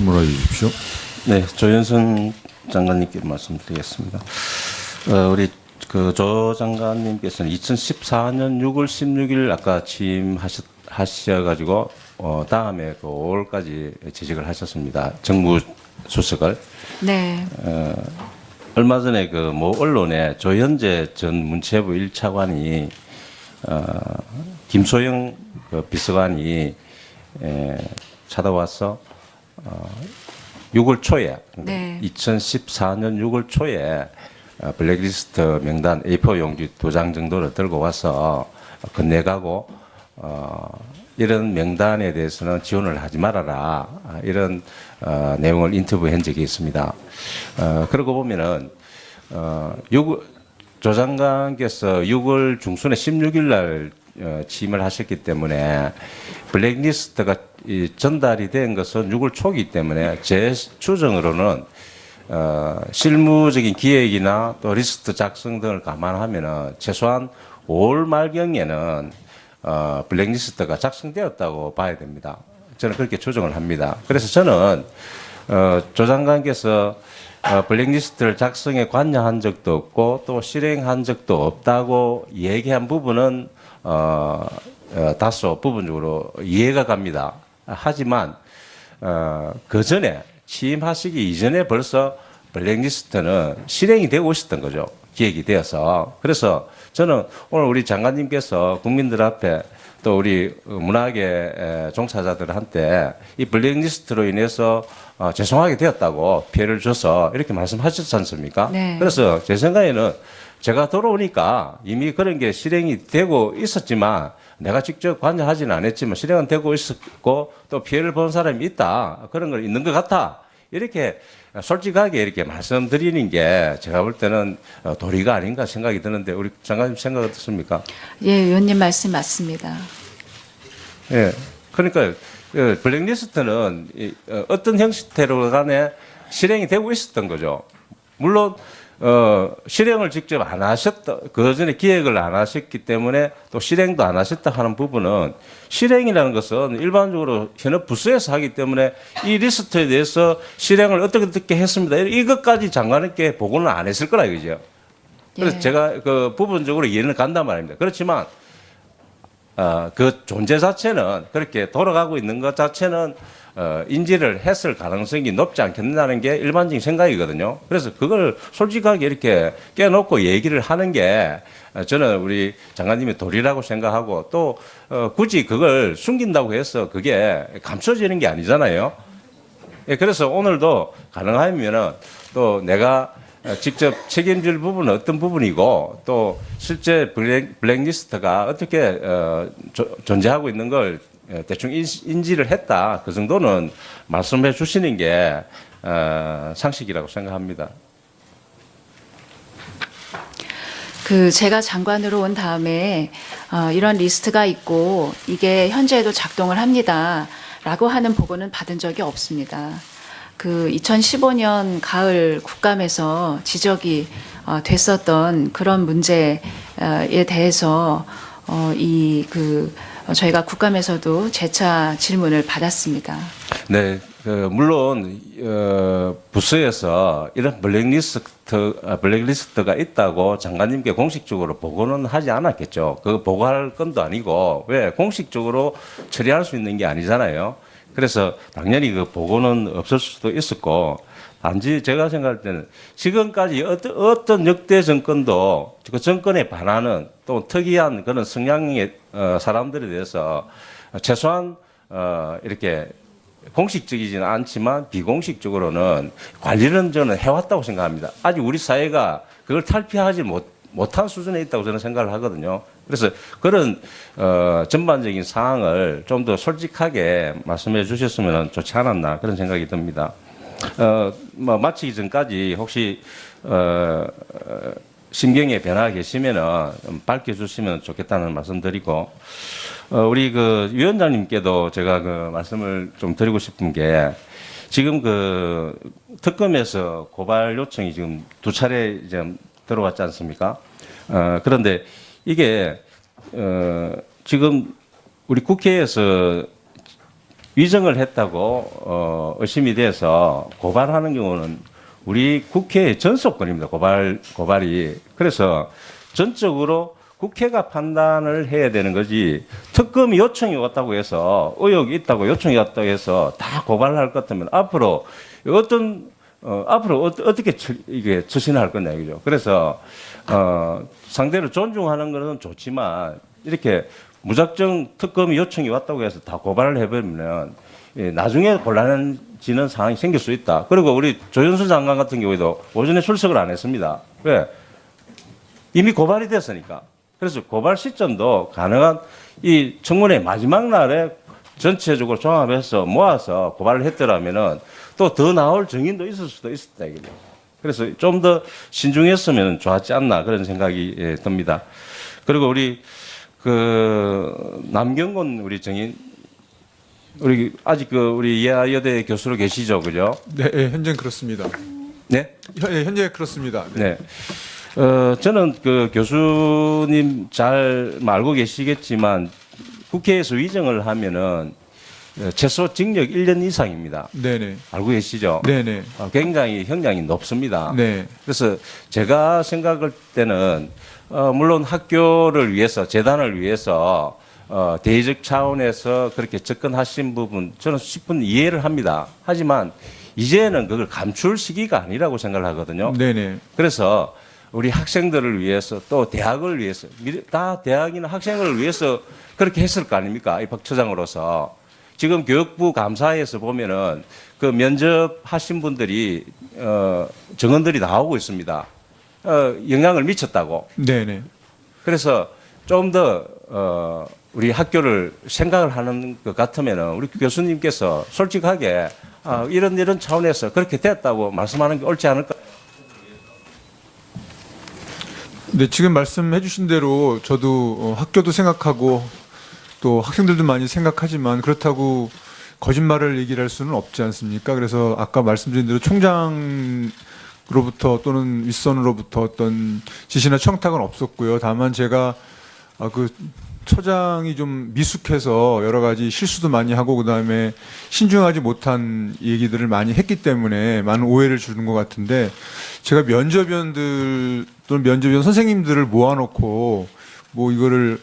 물어해 주십시오. 네, 조현선 장관님께 말씀드리겠습니다. 우리 그 조 장관님께서는 2014년 6월 16일 아까 취임하셔가지고 다음에 그 5월까지 재직을 하셨습니다. 정무수석을. 네. 얼마 전에 그 모 언론에 조현재 전 문체부 1차관이 김소영 그 비서관이 찾아와서 6월 초에 네. 2014년 6월 초에 블랙리스트 명단 A4 용지 2장 정도를 들고 와서 건네가고 이런 명단에 대해서는 지원을 하지 말아라 이런 내용을 인터뷰한 적이 있습니다. 그러고 보면은 조 장관께서 6월 중순에 16일 날 취임을 하셨기 때문에 블랙리스트가 전달이 된 것은 6월 초이기 때문에 제 추정으로는 실무적인 기획이나 또 리스트 작성 등을 감안하면은 최소한 5월 말경에는 블랙리스트가 작성되었다고 봐야 됩니다. 저는 그렇게 추정을 합니다. 그래서 저는 조 장관께서 블랙리스트를 작성에 관여한 적도 없고 또 실행한 적도 없다고 얘기한 부분은 다소 부분적으로 이해가 갑니다. 하지만 그 전에 취임하시기 이전에 벌써 블랙리스트는 실행이 되고 있었던 거죠. 기획이 되어서. 그래서 저는 오늘 우리 장관님께서 국민들 앞에 또 우리 문화계 종사자들한테 이 블랙리스트로 인해서 죄송하게 되었다고 피해를 줘서 이렇게 말씀하셨지 않습니까? 네. 그래서 제 생각에는 제가 돌아오니까 이미 그런 게 실행이 되고 있었지만 내가 직접 관여하지는 않았지만 실행은 되고 있었고 또 피해를 본 사람이 있다. 그런 걸 있는 것 같아. 이렇게 솔직하게 이렇게 말씀드리는 게 제가 볼 때는 도리가 아닌가 생각이 드는데 우리 장관님 생각 어떻습니까? 예, 의원님 말씀 맞습니다. 예. 그러니까 블랙리스트는 어떤 형태로 간에 실행이 되고 있었던 거죠. 물론 실행을 직접 안 하셨다, 그 전에 기획을 안 하셨기 때문에 또 실행도 안 하셨다 하는 부분은 실행이라는 것은 일반적으로 현업 부서에서 하기 때문에 이 리스트에 대해서 실행을 어떻게 했습니다. 이것까지 장관님께 보고는 안 했을 거라 이거죠. 그래서 예. 제가 그 부분적으로 이해는 간단 말입니다. 그렇지만 그 존재 자체는 그렇게 돌아가고 있는 것 자체는 인지를 했을 가능성이 높지 않겠느냐는 게 일반적인 생각이거든요. 그래서 그걸 솔직하게 이렇게 깨놓고 얘기를 하는 게 저는 우리 장관님의 도리라고 생각하고 또 굳이 그걸 숨긴다고 해서 그게 감춰지는 게 아니잖아요. 예, 그래서 오늘도 가능하면은 또 내가 직접 책임질 부분은 어떤 부분이고 또 실제 블랙리스트가 어떻게 존재하고 있는 걸 대충 인지를 했다. 그 정도는 말씀해 주시는 게 상식이라고 생각합니다. 제가 장관으로 온 다음에 이런 리스트가 있고 이게 현재에도 작동을 합니다라고 하는 보고는 받은 적이 없습니다. 2015년 가을 국감에서 지적이 됐었던 그런 문제에 대해서 저희가 국감에서도 재차 질문을 받았습니다. 네, 물론 부서에서 이런 블랙리스트가 있다고 장관님께 공식적으로 보고는 하지 않았겠죠. 그 보고할 건도 아니고 왜 공식적으로 처리할 수 있는 게 아니잖아요. 그래서 당연히 그 보고는 없을 수도 있었고 단지 제가 생각할 때는 지금까지 어떤 역대 정권도 그 정권에 반하는 또 특이한 그런 성향의 사람들에 대해서 최소한 이렇게 공식적이지는 않지만 비공식적으로는 관리는 저는 해왔다고 생각합니다. 아직 우리 사회가 그걸 탈피하지 못한 수준에 있다고 저는 생각을 하거든요. 그래서 그런 전반적인 상황을 좀 더 솔직하게 말씀해 주셨으면 좋지 않았나 그런 생각이 듭니다. 마치기 전까지 혹시 심경의 변화가 계시면은 밝혀주시면 좋겠다는 말씀드리고 우리 그 위원장님께도 제가 그 말씀을 좀 드리고 싶은 게 지금 그 특검에서 고발 요청이 지금 2차례 이제 들어왔지 않습니까? 그런데 이게 지금 우리 국회에서 위정을 했다고 의심이 돼서 고발하는 경우는 우리 국회의 전속권입니다. 고발이. 그래서 전적으로 국회가 판단을 해야 되는 거지, 특검이 요청이 왔다고 해서, 의혹이 있다고 요청이 왔다고 해서 다 고발할 것 같으면 앞으로 어떻게 이게 처신할 거냐, 이거죠. 그래서, 상대를 존중하는 것은 좋지만, 이렇게 무작정 특검이 요청이 왔다고 해서 다 고발을 해버리면, 나중에 곤란해지는 상황이 생길 수 있다. 그리고 우리 조윤수 장관 같은 경우에도 오전에 출석을 안 했습니다. 왜? 이미 고발이 됐으니까. 그래서 고발 시점도 가능한 이 청문회 마지막 날에 전체적으로 종합해서 모아서 고발을 했더라면은 또 더 나올 증인도 있을 수도 있었다 이거죠. 그래서 좀 더 신중했으면 좋았지 않나 그런 생각이 듭니다. 그리고 우리 남경곤 우리 증인 우리 아직 우리 예하여대 교수로 계시죠, 그죠? 네, 예, 현재는 그렇습니다. 네. 예, 현재 그렇습니다. 네. 저는 교수님 잘 알고 계시겠지만 국회에서 위정을 하면은 최소 징역 1년 이상입니다. 네네. 알고 계시죠? 네네. 굉장히 형량이 높습니다. 네. 그래서 제가 생각할 때는 물론 학교를 위해서 재단을 위해서 대의적 차원에서 그렇게 접근하신 부분 저는 10분 이해를 합니다. 하지만 이제는 그걸 감출 시기가 아니라고 생각을 하거든요. 네네. 그래서 우리 학생들을 위해서 또 대학을 위해서 다 대학이나 학생을 위해서 그렇게 했을 거 아닙니까? 이 박 처장으로서 지금 교육부 감사에서 보면은 그 면접하신 분들이 증언들이 나오고 있습니다. 영향을 미쳤다고. 네네. 그래서 좀 더 우리 학교를 생각을 하는 것 같으면은 우리 교수님께서 솔직하게 이런 차원에서 그렇게 됐다고 말씀하는 게 옳지 않을까? 네, 지금 말씀해 주신 대로 저도 학교도 생각하고 또 학생들도 많이 생각하지만 그렇다고 거짓말을 얘기를 할 수는 없지 않습니까? 그래서 아까 말씀드린 대로 총장으로부터 또는 윗선으로부터 어떤 지시나 청탁은 없었고요. 다만 제가 그 처장이 좀 미숙해서 여러 가지 실수도 많이 하고 그다음에 신중하지 못한 얘기들을 많이 했기 때문에 많은 오해를 주는 것 같은데 제가 면접위원들 또는 면접위원 선생님들을 모아놓고 뭐 이거를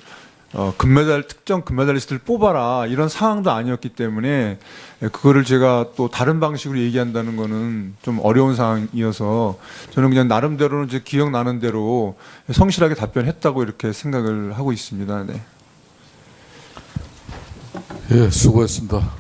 특정 금메달리스트를 뽑아라 이런 상황도 아니었기 때문에 그거를 제가 또 다른 방식으로 얘기한다는 거는 좀 어려운 상황이어서 저는 그냥 나름대로는 제 기억나는 대로 성실하게 답변했다고 이렇게 생각을 하고 있습니다. 네. 예, 수고했습니다.